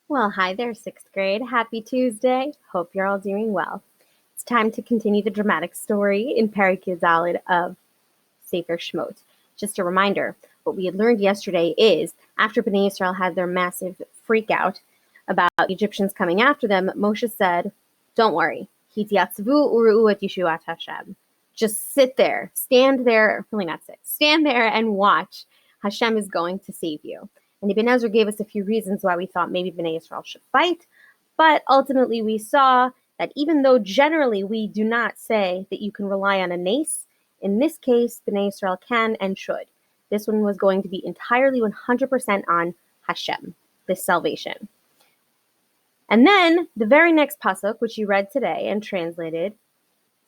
Well, hi there, sixth grade. Happy Tuesday. Hope you're all doing well. It's time to continue the dramatic story in Perikei Daled of Sefer Shemot. Just a reminder, what we had learned yesterday is after Bnei Israel had their massive freak out about Egyptians coming after them, Moshe said, don't worry. Hityatzvu uru'u et Yeshuat Hashem. Just sit there, stand there, really not sit, stand there and watch. Hashem is going to save you. And Ibn Ezra gave us a few reasons why we thought maybe Bnei Israel should fight, but ultimately we saw that even though generally we do not say that you can rely on a nace, in this case, Bnei Israel can and should. This one was going to be entirely 100% on Hashem, this salvation. And then the very next pasuk, which you read today and translated,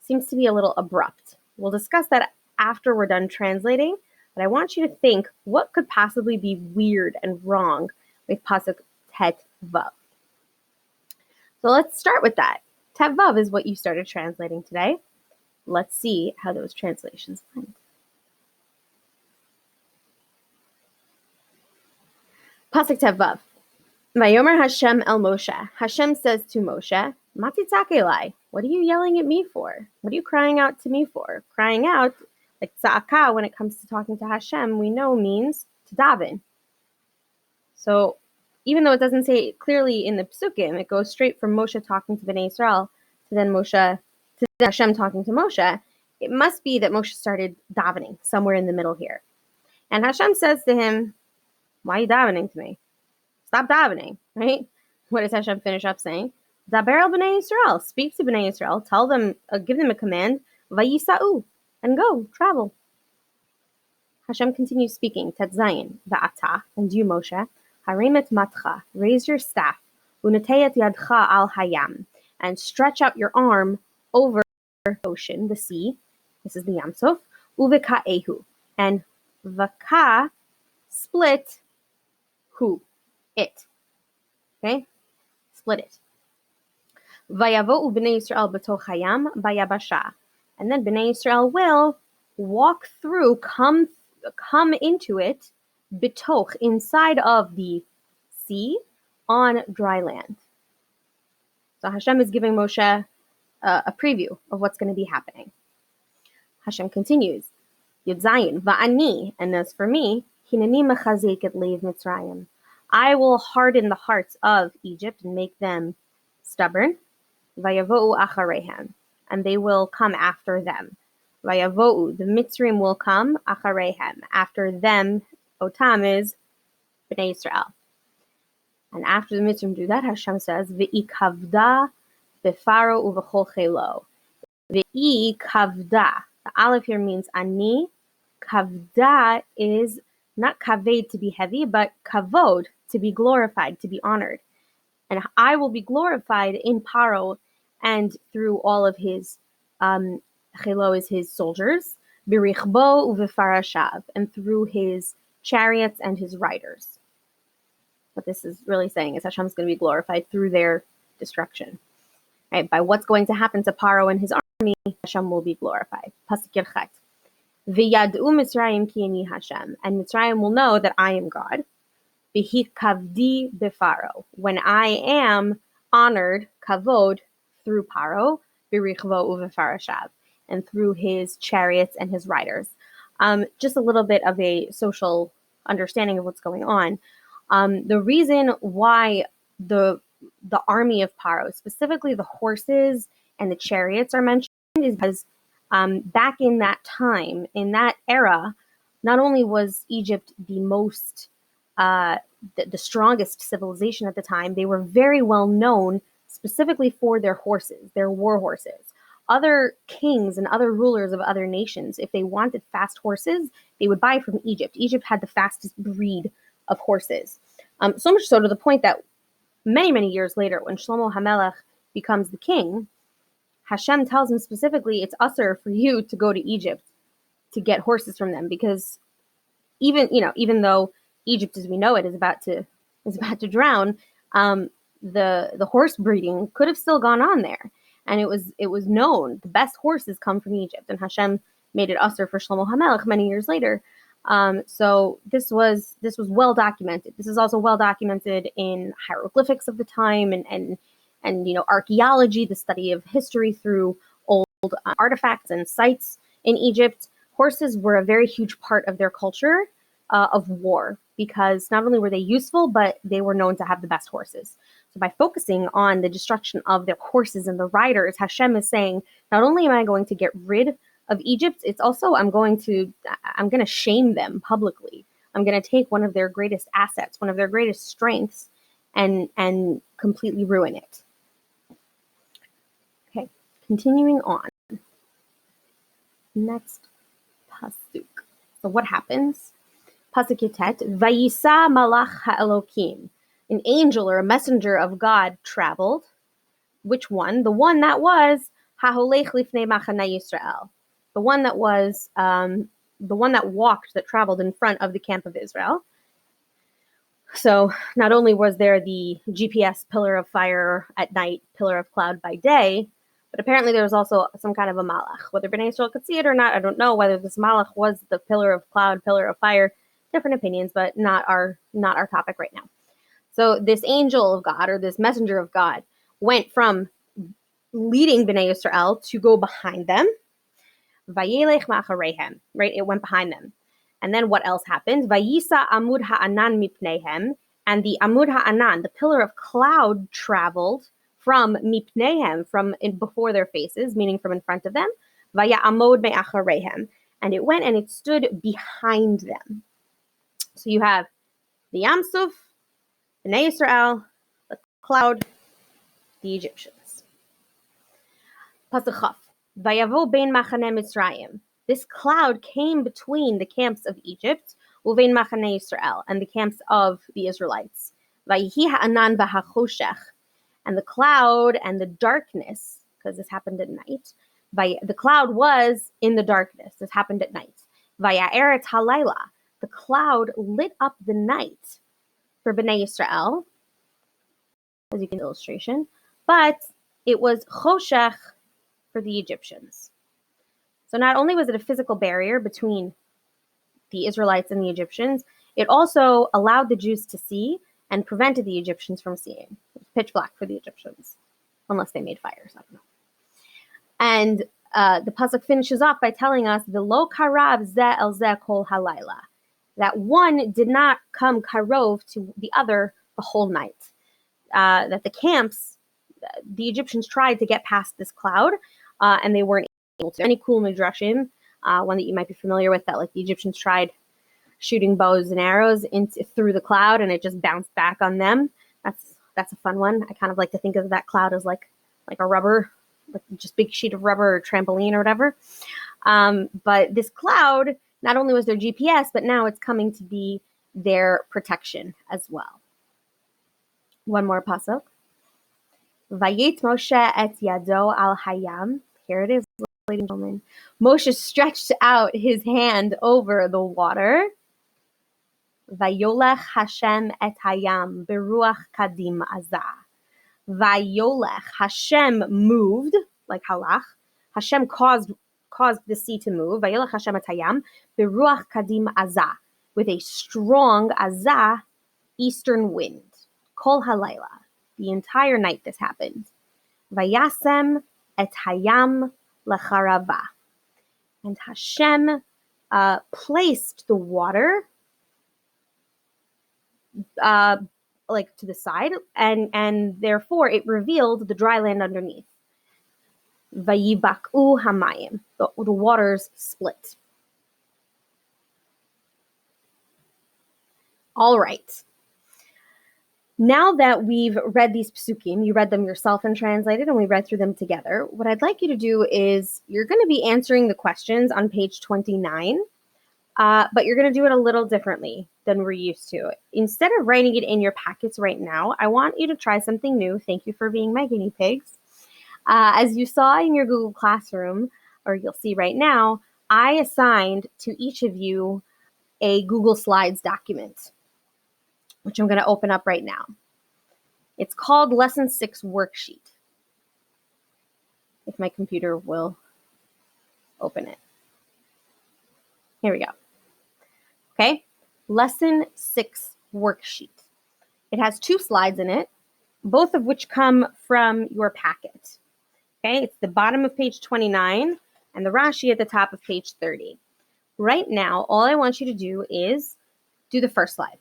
seems to be a little abrupt. We'll discuss that after we're done translating, but I want you to think what could possibly be weird and wrong with pasuk tet vav. So let's start with that. Tet vav is what you started translating today. Let's see how those translations went. Pasuk tet vav. Vayomer Hashem el Moshe. Hashem says to Moshe, Ma titzak elai. What are you yelling at me for? What are you crying out to me for? Crying out, like tza'aka, when it comes to talking to Hashem, we know means to daven. So even though it doesn't say it clearly in the psukim, it goes straight from Moshe talking to Bnei Israel to then Hashem talking to Moshe. It must be that Moshe started davening somewhere in the middle here. And Hashem says to him, why are you davening to me? Stop davening, right? What does Hashem finish up saying? Daber el b'nei Yisrael. Speak to b'nei Yisrael. Tell them, give them a command. Vayisa'u. And go, travel. Hashem continues speaking. Tet zayin. Va'ata. And you, Moshe. Harim et matcha. Raise your staff. Unatei et yadcha al hayam. And stretch out your arm over the ocean, the sea. This is the Yam Suf. Uveka ehu. And vaka, split, hu. It. Okay? Split it. Vayavo'u b'nei Yisrael b'toch hayam bayabasha. And then b'nei Yisrael will walk through, come into it, b'toch, inside of the sea, on dry land. So Hashem is giving Moshe a preview of what's going to be happening. Hashem continues, Yud Zayin, va'ani, and as for me, hineni mechazek et leiv Mitzrayim. I will harden the hearts of Egypt and make them stubborn. Vayavo'u acharehem, and they will come after them. Vayavo'u, the Mitzrim will come acharehem, after them. Otam is Bnei Israel. And after the Mitzrim do that, Hashem says, V'ikavda befaro uv'chol chelo. V'ikavda. The aleph here means ani. Kavda is not kaved, to be heavy, but kavod, to be glorified, to be honored. And I will be glorified in Paro and through all of his, chelo is his soldiers, birichbo uvefarashav, and through his chariots and his riders. What this is really saying is Hashem is going to be glorified through their destruction. Right? By what's going to happen to Paro and his army, Hashem will be glorified. Pasuk Yerchet. V'yad'u Mitzrayim ki ani Hashem. And Mitzrayim will know that I am God. V'hikavdi befaro. When I am honored, kavod, through Paro, birichvo uvefarashav, and through his chariots and his riders. Just a little bit of a social understanding of what's going on. The reason why the army of Paro, specifically the horses and the chariots, are mentioned is because back in that time, in that era, not only was Egypt the most, the strongest civilization at the time, they were very well known specifically for their horses, their war horses. Other kings and other rulers of other nations, if they wanted fast horses, they would buy from Egypt. Egypt had the fastest breed of horses. So much so to the point that many, many years later, when Shlomo HaMelech becomes the king, Hashem tells him specifically, it's usher for you to go to Egypt to get horses from them, because even though Egypt, as we know it, is about to drown, the horse breeding could have still gone on there, and it was known the best horses come from Egypt, and Hashem made it usher for Shlomo HaMelech many years later. So this was well documented. This is also well documented in hieroglyphics of the time and archaeology, the study of history through old artifacts and sites in Egypt. Horses were a very huge part of their culture of war because not only were they useful, but they were known to have the best horses. So by focusing on the destruction of their horses and the riders, Hashem is saying, not only am I going to get rid of Egypt, it's also I'm going to shame them publicly. I'm going to take one of their greatest assets, one of their greatest strengths, and completely ruin it. Okay, continuing on. Next pasuk. So what happens? Pasuk Yutet, Vayisa malach ha'elokim. An angel or a messenger of God traveled. Which one? The one that was Haholech lifnei machane Yisrael. The one that was the one that walked, that traveled in front of the camp of Israel. So not only was there the GPS pillar of fire at night, pillar of cloud by day, but apparently there was also some kind of a malach. Whether Bnei Israel could see it or not, I don't know. Whether this malach was the pillar of cloud, pillar of fire, different opinions, but not our topic right now. So this angel of God, or this messenger of God, went from leading Bnei Israel to go behind them. Vayelech ma'achareihem, right? It went behind them. And then what else happened? Vayisa amud ha'anan mipneihem, and the amud ha'anan, the pillar of cloud, traveled from mipneihem, from before their faces, meaning from in front of them. Vaya amod me'achareihem, and it went and it stood behind them. So you have the Yam Suf, Bnei Israel, the cloud, the Egyptians. Pasuk Chaf. Vayavo bein machane Mitzrayim. This cloud came between the camps of Egypt, uvein machane Israel, and the camps of the Israelites. Vayihi ha'anan v'hachoshech, and the cloud and the darkness, because this happened at night. The cloud was in the darkness. This happened at night. Vaya'eret halayla. The cloud lit up the night for Bnei Israel, as you can see in the illustration, but it was choshech for the Egyptians. So not only was it a physical barrier between the Israelites and the Egyptians, it also allowed the Jews to see and prevented the Egyptians from seeing. It was pitch black for the Egyptians, unless they made fires. I don't know. And the pasuk finishes off by telling us the lo karav ze el ze kol halayla, that one did not come karov to the other the whole night. That the camps, the Egyptians tried to get past this cloud, and they weren't able to. Any cool midrashim, one that you might be familiar with, that like the Egyptians tried shooting bows and arrows through the cloud, and it just bounced back on them. That's a fun one. I kind of like to think of that cloud as like a rubber, like just big sheet of rubber or trampoline or whatever. But this cloud, not only was their GPS, but now it's coming to be their protection as well. One more pasuk. Vayit Moshe et yado al hayam. Here it is, ladies and gentlemen. Moshe stretched out his hand over the water. Vayolech Hashem et hayam beruach kadim azah. Vayolech, Hashem moved, like halach. Hashem caused the sea to move. Vayolech Hashem et hayam beruach kadim azah, with a strong azah, eastern wind. Kol halayla. The entire night this happened. Vayasem et hayam lecharava. And Hashem placed the water like to the side, and therefore it revealed the dry land underneath. Vayibaku hamayim. The waters split. All right. Now that we've read these psukim, you read them yourself and translated, and we read through them together, what I'd like you to do is you're going to be answering the questions on page 29, but you're going to do it a little differently than we're used to. Instead of writing it in your packets right now, I want you to try something new. Thank you for being my guinea pigs. As you saw in your Google Classroom, or you'll see right now, I assigned to each of you a Google Slides document, which I'm going to open up right now. It's called Lesson 6 Worksheet. If my computer will open it. Here we go. Okay, lesson 6 worksheet. It has 2 slides in it, both of which come from your packet. Okay, it's the bottom of page 29 and the Rashi at the top of page 30. Right now, all I want you to do is do the first slide.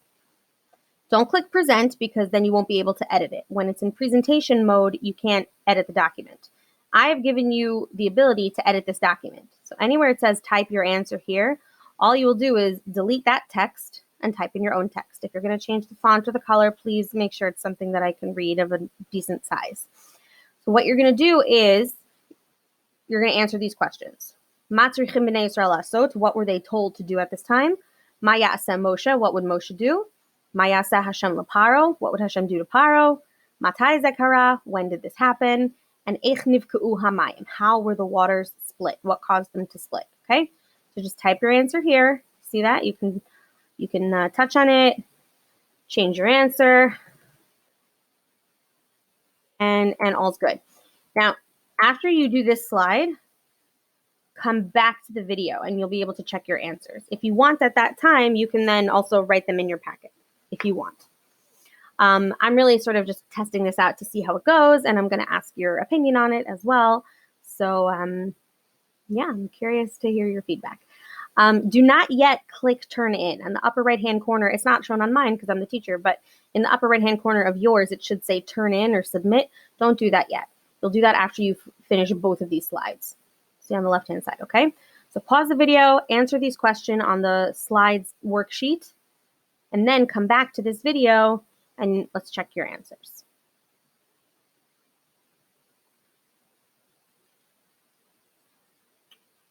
Don't click present because then you won't be able to edit it. When it's in presentation mode, you can't edit the document. I have given you the ability to edit this document. So anywhere it says type your answer here, all you will do is delete that text and type in your own text. If you're going to change the font or the color, please make sure it's something that I can read of a decent size. So what you're going to do is you're going to answer these questions. Matzrichim b'nei Yisrael asot, what were they told to do at this time? Ma ya'aseh Moshe, what would Moshe do? Ma ya'aseh Hashem leParo, what would Hashem do to Paro? Matai zekara, when did this happen? And eich nivka'u hamayim, how were the waters split? What caused them to split? Okay, so just type your answer here. See that? You can touch on it, change your answer, and all's good. Now, after you do this slide, come back to the video and you'll be able to check your answers. If you want at that time, you can then also write them in your packet if you want. I'm really sort of just testing this out to see how it goes, and I'm going to ask your opinion on it as well. So yeah, I'm curious to hear your feedback. Do not yet click turn in. In the upper right-hand corner, it's not shown on mine because I'm the teacher, but in the upper right-hand corner of yours, it should say turn in or submit. Don't do that yet. You'll do that after you finish both of these slides. See on the left-hand side, okay? So pause the video, answer these questions on the slides worksheet, and then come back to this video and let's check your answers.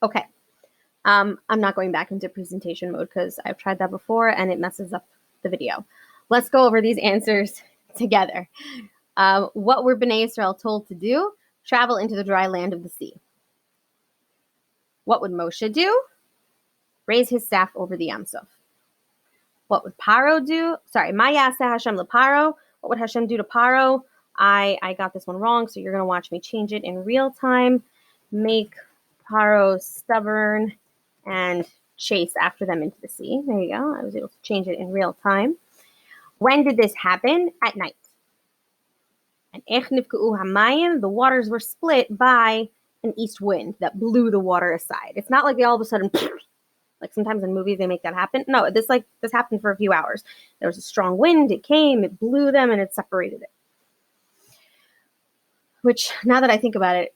Okay. I'm not going back into presentation mode because I've tried that before and it messes up the video. Let's go over these answers together. What were Bnei Israel told to do? Travel into the dry land of the sea. What would Moshe do? Raise his staff over the Yam Suf. What would Paro do? Sorry, Ma ya'aseh Hashem leParo. What would Hashem do to Paro? I got this one wrong, so you're going to watch me change it in real time. Make Paro stubborn and chase after them into the sea. There you go. I was able to change it in real time. When did this happen? At night. And ech nivka'u hamayim, the waters were split by an east wind that blew the water aside. It's not like they all of a sudden, like sometimes in movies they make that happen. No, this happened for a few hours. There was a strong wind, it came, it blew them, and it separated it. Which, now that I think about it,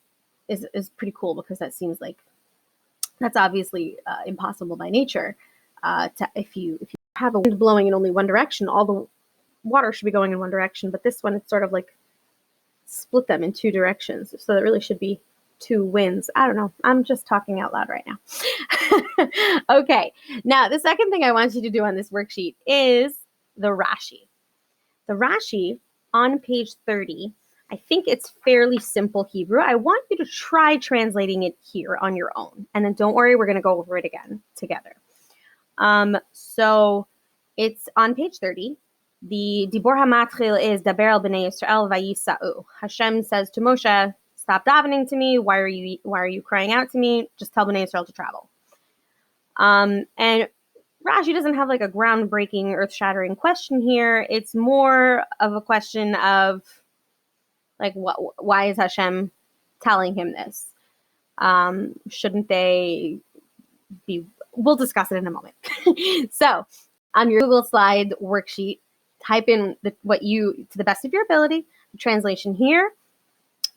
is pretty cool because that seems like that's obviously impossible by nature. If you have a wind blowing in only one direction, all the water should be going in one direction. But this one, it's sort of like split them in 2 directions. So there really should be 2 winds. I don't know. I'm just talking out loud right now. Okay. Now, the second thing I want you to do on this worksheet is the Rashi. The Rashi on page 30, I think it's fairly simple Hebrew. I want you to try translating it here on your own. And then don't worry, we're going to go over it again together. So it's on page 30. The Dibor HaMatchil is Daber al Bnei Yisrael Vayisa'u. Hashem says to Moshe, stop davening to me. Why are you crying out to me? Just tell Bnei Yisrael to travel. And Rashi doesn't have like a groundbreaking, earth-shattering question here. It's more of a question of like, why is Hashem telling him this? Shouldn't they be? We'll discuss it in a moment. So on your Google slide worksheet, type in to the best of your ability, the translation here,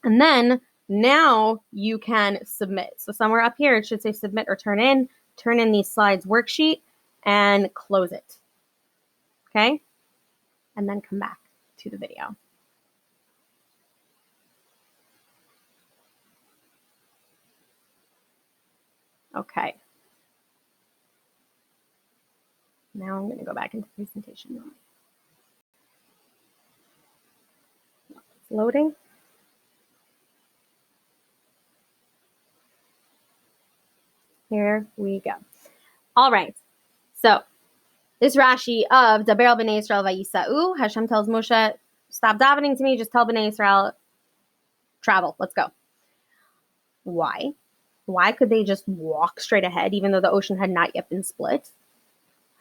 and then now you can submit. So somewhere up here, it should say submit or turn in. Turn in these slides worksheet and close it. Okay? And then come back to the video. Okay. Now I'm going to go back into presentation mode. It's loading. Here we go. All right. So this Rashi of Daber al Bnei Yisrael Vayisa'u, Hashem tells Moshe, stop davening to me, just tell Bnei Yisrael, travel, let's go. Why? Why could they just walk straight ahead even though the ocean had not yet been split?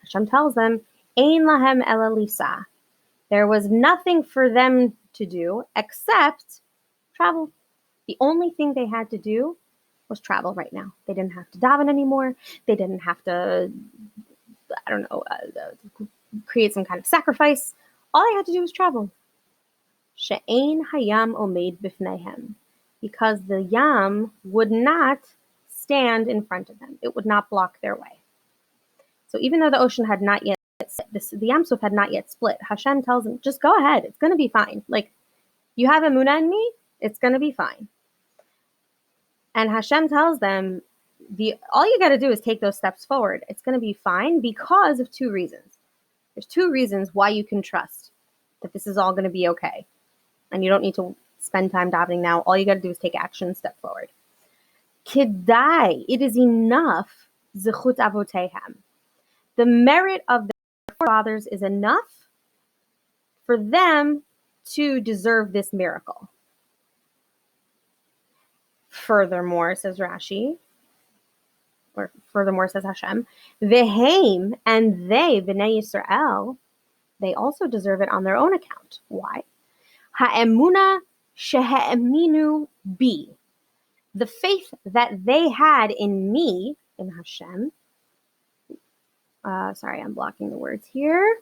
Hashem tells them, Ein lahem ela lisa. There was nothing for them to do except travel. The only thing they had to do was travel right now. They didn't have to daven anymore. They didn't have to, create some kind of sacrifice. All they had to do was travel. She'ein hayam omed bifnehem. Because the yam would not stand in front of them. It would not block their way. So even though the ocean had not yet, the Yam Suf had not yet split, Hashem tells them, just go ahead. It's going to be fine. Like, you have emunah in me, it's going to be fine. And Hashem tells them, all you got to do is take those steps forward. It's going to be fine because of two reasons. There's two reasons why you can trust that this is all going to be okay. And you don't need to spend time davening now. All you got to do is take action and step forward. Kedai, it is enough, zechut avotehem. The merit of their forefathers is enough for them to deserve this miracle. Furthermore, says Rashi, or furthermore says Hashem, Veheim, and they, Bnei Yisrael, they also deserve it on their own account. Why? Ha'emuna shehe'eminu bi. The faith that they had in me, in Hashem, sorry, I'm blocking the words here.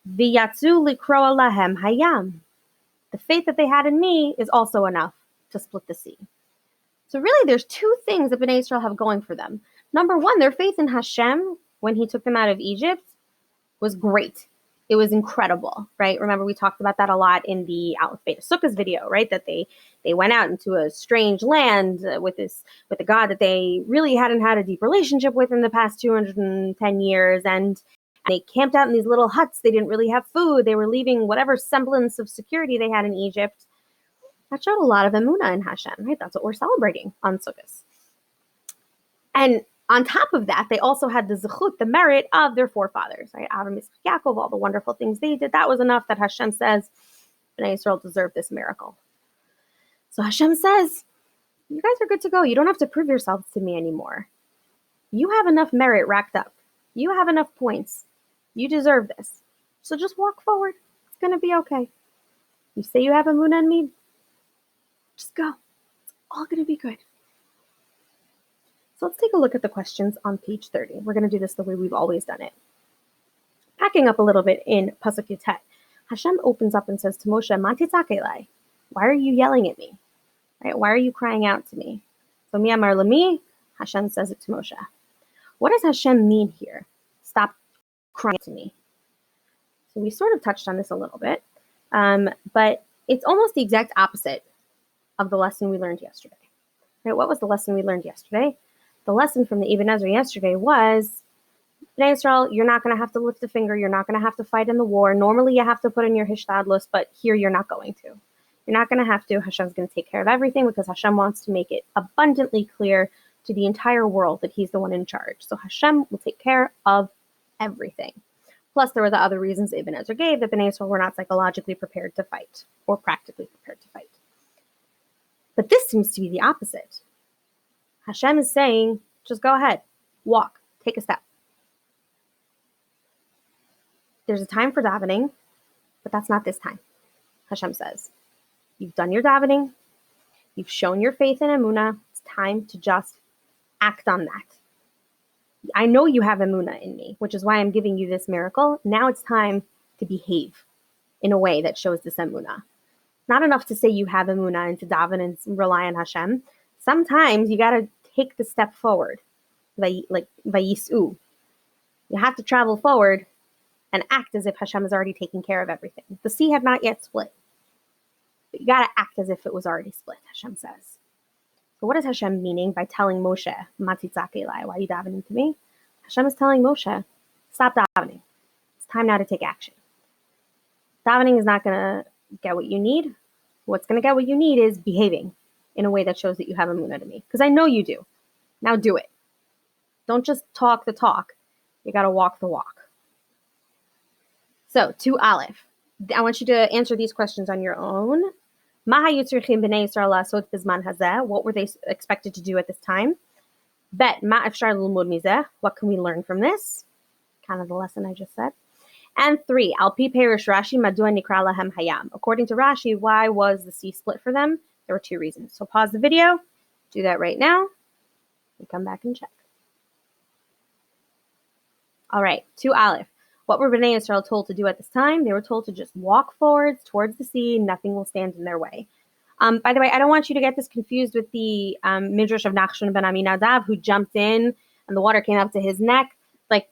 V'yatzu likroa lahem hayam. The faith that they had in me is also enough to split the sea. So really, there's two things that Bnei Israel have going for them. Number one, their faith in Hashem when he took them out of Egypt was great. It was incredible, right? Remember, we talked about that a lot in the Aleph Beta Sukkahs video, right? That they went out into a strange land with a God that they really hadn't had a deep relationship with in the past 210 years. And they camped out in these little huts. They didn't really have food. They were leaving whatever semblance of security they had in Egypt. That showed a lot of emunah in Hashem, right? That's what we're celebrating on Sukkot. And on top of that, they also had the zechut, the merit of their forefathers, right? Avram, Yitzchak, Yaakov, all the wonderful things they did. That was enough that Hashem says, Bnei Israel deserved this miracle. So Hashem says, you guys are good to go. You don't have to prove yourselves to me anymore. You have enough merit racked up. You have enough points. You deserve this. So just walk forward. It's going to be okay. You say you have emunah in me, just go. It's all going to be good. So let's take a look at the questions on page 30. We're going to do this the way we've always done it. Backing up a little bit in Pasuk Yutet, Hashem opens up and says to Moshe, Ma titzak elai? Why are you yelling at me? Right? Why are you crying out to me? So mi amar lami, Hashem says it to Moshe. What does Hashem mean here? Stop crying to me. So we sort of touched on this a little bit, but it's almost the exact opposite of the lesson we learned yesterday. Right? What was the lesson we learned yesterday? The lesson from the Ibn Ezra yesterday was, Bnei Israel, you're not going to have to lift a finger. You're not going to have to fight in the war. Normally you have to put in your hishtadlus, but here you're not going to. You're not going to have to. Hashem's going to take care of everything because Hashem wants to make it abundantly clear to the entire world that he's the one in charge. So Hashem will take care of everything. Plus, there were the other reasons Ibn Ezra gave that Bnei Israel were not psychologically prepared to fight or practically prepared to fight. But this seems to be the opposite. Hashem is saying, just go ahead, walk, take a step. There's a time for davening, but that's not this time, Hashem says. You've done your davening. You've shown your faith in emunah. It's time to just act on that. I know you have emunah in me, which is why I'm giving you this miracle. Now it's time to behave in a way that shows this emunah. Not enough to say you have emunah and to daven and rely on Hashem. Sometimes you got to take the step forward, like vayisu. You have to travel forward and act as if Hashem is already taking care of everything. The sea had not yet split, but you got to act as if it was already split, Hashem says. So what is Hashem meaning by telling Moshe, Ma titzak elai, why are you davening to me? Hashem is telling Moshe, stop davening. It's time now to take action. Davening is not going to get what you need. What's going to get what you need is behaving in a way that shows that you have emunah to me. Because I know you do. Now do it. Don't just talk the talk. You got to walk the walk. So, to Aleph. I want you to answer these questions on your own. What were they expected to do at this time? Bet, what can we learn from this? kind of the lesson I just said. And 3, Al pi perish Rashi madua nikra lahem hayam. According to Rashi, why was the sea split for them? There were 2 reasons. So pause the video, do that right now, and come back and check. All right, 2 Aleph. What were Bnei Israel told to do at this time? They were told to just walk forwards towards the sea. Nothing will stand in their way. By the way, I don't want you to get this confused with the Midrash of Nachshon ben Aminadav, who jumped in and the water came up to his neck. Like,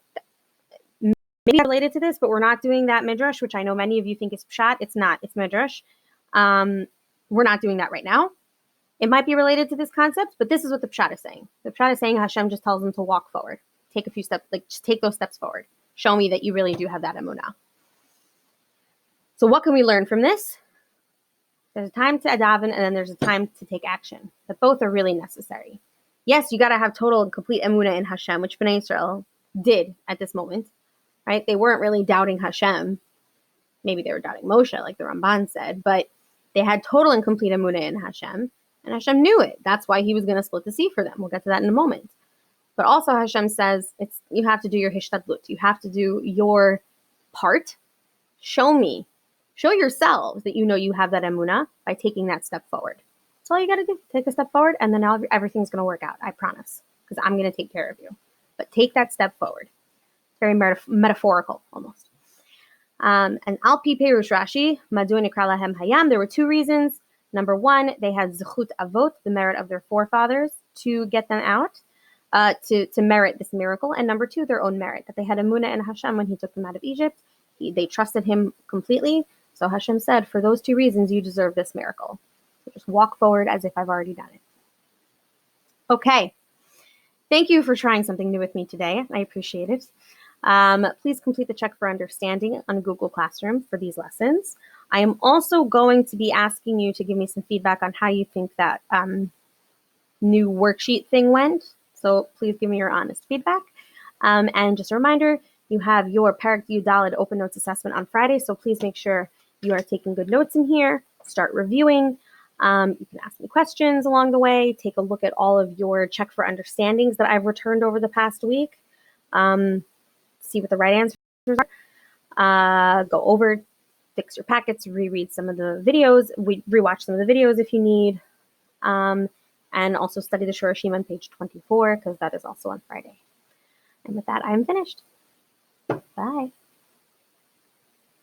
maybe related to this, but we're not doing that Midrash, which I know many of you think is Pshat. It's not. It's Midrash. We're not doing that right now. It might be related to this concept, but this is what the Pshat is saying. The Pshat is saying Hashem just tells them to walk forward. Take a few steps, like just take those steps forward. Show me that you really do have that emunah. So what can we learn from this? There's a time to daven, and then there's a time to take action. But both are really necessary. Yes, you got to have total and complete emunah in Hashem, which Bnei Israel did at this moment, right? They weren't really doubting Hashem. Maybe they were doubting Moshe, like the Ramban said, but they had total and complete emunah in Hashem, and Hashem knew it. That's why he was going to split the sea for them. We'll get to that in a moment. But also Hashem says you have to do your hishtadlut. You have to do your part. Show me. Show yourselves that you know you have that emunah by taking that step forward. That's all you got to do. Take a step forward, and then everything's going to work out. I promise, because I'm going to take care of you. But take that step forward. Very metaphorical, almost. And al pi perush Rashi, madu nikra lahem hayam. There were 2 reasons. Number 1, they had zechut avot, the merit of their forefathers, to get them out, to merit this miracle. And number 2, their own merit, that they had emunah in Hashem when he took them out of Egypt. They trusted him completely. So Hashem said, for those 2 reasons, you deserve this miracle. So just walk forward as if I've already done it. Okay. Thank you for trying something new with me today. I appreciate it. Please complete the check for understanding on Google Classroom for these lessons. I am also going to be asking you to give me some feedback on how you think that new worksheet thing went. So please give me your honest feedback. And just a reminder, you have your Parak Yudalid Open Notes Assessment on Friday, so please make sure you are taking good notes in here. Start reviewing. You can ask me questions along the way. Take a look at all of your check for understandings that I've returned over the past week. See what the right answers are. Go over, fix your packets, reread some of the videos, rewatch some of the videos if you need. And also study the Shorashim on page 24, because that is also on Friday. And with that, I am finished. Bye.